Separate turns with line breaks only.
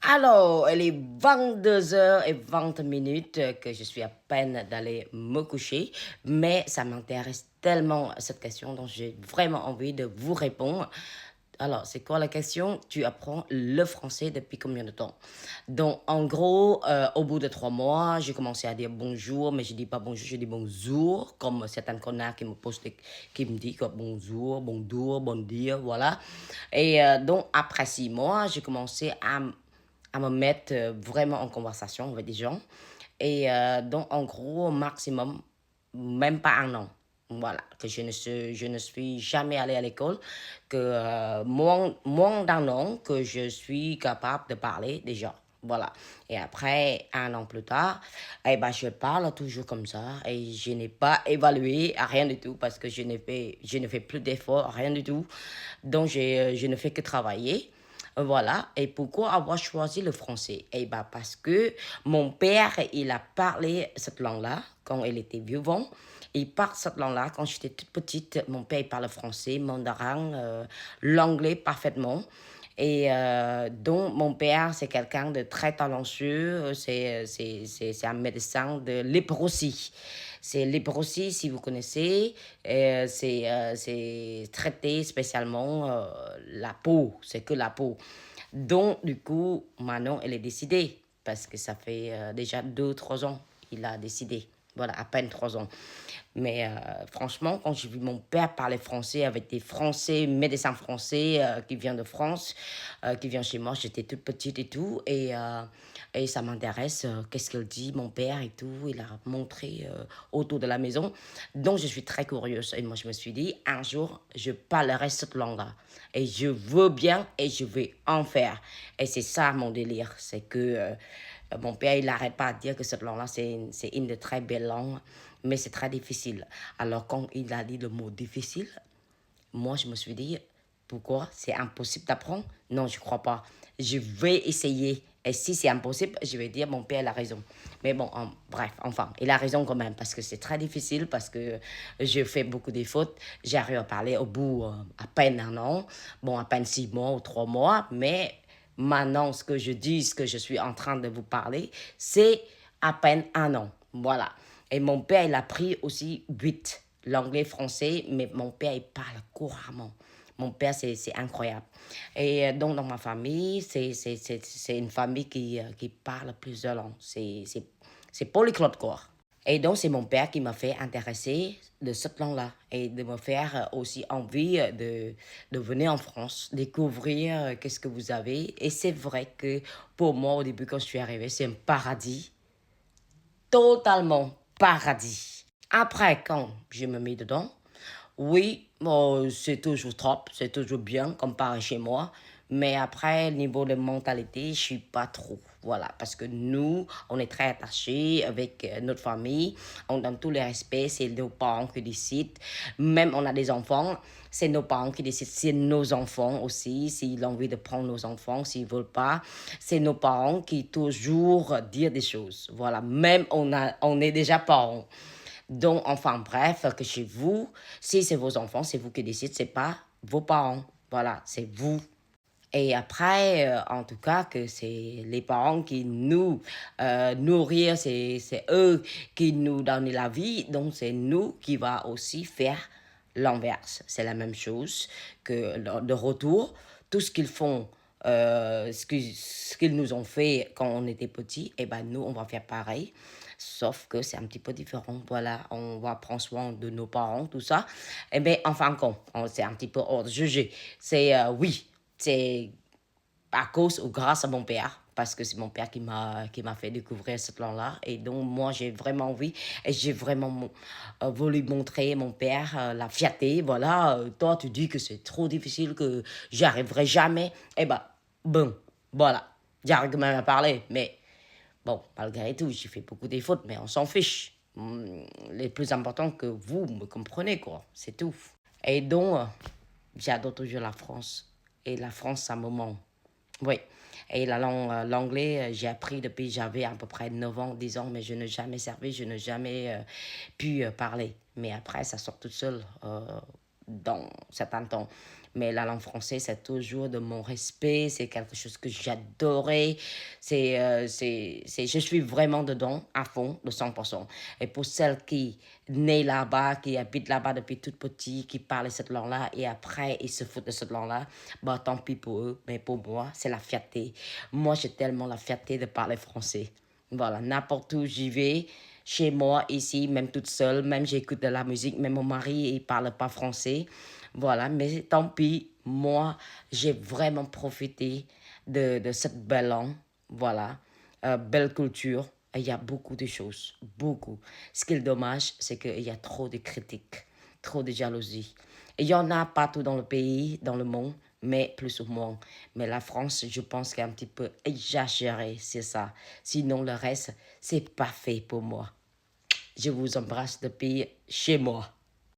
Alors, elle est 22h20 que je suis à peine d'aller me coucher, mais ça m'intéresse tellement cette question, donc j'ai vraiment envie de vous répondre. Alors, c'est quoi la question? Tu apprends le français depuis combien de temps? Donc, en gros, au bout de 3 mois, j'ai commencé à dire bonjour, mais je dis pas bonjour, je dis bonjour, comme certains connards qui me disent quoi, bonjour, bonjour, bon dire, voilà. Et donc, après 6 mois, j'ai commencé à me mettre vraiment en conversation avec des gens. Et donc, en gros, au maximum, même pas un an. Voilà, que je ne suis jamais allée à l'école, que moins d'un an que je suis capable de parler déjà. Voilà. Et après, un an plus tard, eh ben, je parle toujours comme ça et je n'ai pas évalué à rien du tout parce que je ne fais plus d'efforts, rien du tout. Donc, je ne fais que travailler. Voilà. Et pourquoi avoir choisi le français? Eh ben, parce que mon père, il a parlé cette langue-là quand il était vivant. Il parle cette langue-là quand j'étais toute petite. Mon père, il parle français, mandarin, l'anglais parfaitement. Et donc, mon père, c'est quelqu'un de très talentueux. C'est un médecin de léprosie. C'est léprosie, si vous connaissez. C'est traiter spécialement la peau. C'est que la peau. Donc, du coup, Manon, elle est décidée. Parce que ça fait déjà 2, 3 ans. Il a décidé. Voilà, à peine 3 ans. Mais franchement, quand j'ai vu mon père parler français avec des Français, médecins français qui viennent de France, qui viennent chez moi, j'étais toute petite et tout. Et ça m'intéresse, qu'est-ce qu'il dit, mon père et tout. Il a montré autour de la maison. Donc, je suis très curieuse. Et moi, je me suis dit, un jour, je parlerai cette langue-là. Et je veux bien et je vais en faire. Et c'est ça mon délire. C'est que mon père, il n'arrête pas de dire que cette langue-là, c'est une de très belles langues, mais c'est très difficile. Alors, quand il a dit le mot difficile, moi, je me suis dit, pourquoi? C'est impossible d'apprendre? Non, je ne crois pas. Je vais essayer. Et si c'est impossible, je vais dire, mon père, il a raison. Mais bon, bref, enfin, il a raison quand même, parce que c'est très difficile, parce que je fais beaucoup de fautes. J'arrive à parler au bout à peine un an, bon, à peine 6 mois ou 3 mois, mais maintenant, ce que je dis, ce que je suis en train de vous parler, c'est à peine un an. Voilà. Et mon père, il a pris aussi 8 l'anglais, français, mais mon père, il parle couramment. Mon père, c'est incroyable. Et donc, dans ma famille, c'est une famille qui parle plusieurs langues. C'est polyglotte, quoi. Et donc, c'est mon père qui m'a fait intéresser de cette langue-là et de me faire aussi envie de venir en France, découvrir qu'est-ce que vous avez. Et c'est vrai que pour moi, au début, quand je suis arrivée, c'est un paradis, totalement paradis. Après, quand je me mets dedans, oui, bon, c'est toujours top, c'est toujours bien comparé chez moi. Mais après, niveau de mentalité, je suis pas trop. Voilà, parce que nous, on est très attachés avec notre famille. On donne tous les respects, c'est nos parents qui décident. Même on a des enfants, c'est nos parents qui décident. C'est nos enfants aussi, s'ils ont envie de prendre nos enfants, s'ils veulent pas. C'est nos parents qui toujours disent des choses. Voilà, même on est déjà parents. Donc, enfin, bref, que chez vous, si c'est vos enfants, c'est vous qui décidez, c'est pas vos parents. Voilà, c'est vous. Et après, en tout cas, que c'est les parents qui nous nourrir, c'est eux qui nous donnent la vie, donc c'est nous qui va aussi faire l'inverse. C'est la même chose que de retour, tout ce qu'ils font, ce qu'ils nous ont fait quand on était petits, et ben nous, on va faire pareil. Sauf que c'est un petit peu différent. Voilà, on va prendre soin de nos parents, tout ça. Et bien, en fin de compte, c'est un petit peu hors de juger. C'est, oui, c'est à cause ou grâce à mon père, parce que c'est mon père qui m'a fait découvrir cette langue-là. Et donc, moi, j'ai vraiment envie, et j'ai vraiment voulu montrer à mon père la fierté. Voilà, toi, tu dis que c'est trop difficile, que j'y arriverai jamais. Eh ben, bon, voilà, j'arrive quand même à parler, mais bon, malgré tout, j'ai fait beaucoup de fautes, mais on s'en fiche. Le plus important que vous me comprenez, quoi, c'est tout. Et donc, j'adore toujours la France. Et la France, ça me manque. Oui. Et la langue, l'anglais, j'ai appris depuis j'avais à peu près 9 ans, 10 ans, mais je n'ai jamais servi, je n'ai jamais pu parler. Mais après, ça sort tout seul. dans certains temps. Mais la langue française, c'est toujours de mon respect, c'est quelque chose que j'adorais. Je suis vraiment dedans, à fond, de 100%. Et pour celles qui naissent là-bas, qui habitent là-bas depuis tout petit, qui parlent cette langue-là, et après, ils se foutent de cette langue-là, bah tant pis pour eux, mais pour moi, c'est la fierté. Moi, j'ai tellement la fierté de parler français. Voilà, n'importe où j'y vais, chez moi, ici, même toute seule, même j'écoute de la musique, même mon mari, il parle pas français. Voilà, mais tant pis, moi, j'ai vraiment profité de cette belle langue. Voilà, belle culture. Il y a beaucoup de choses, beaucoup. Ce qui est dommage, c'est qu'il y a trop de critiques, trop de jalousie. Et il y en a partout dans le pays, dans le monde, mais plus ou moins. Mais la France, je pense qu'est un petit peu exagéré, c'est ça. Sinon, le reste, c'est pas fait pour moi. Je vous embrasse depuis chez moi.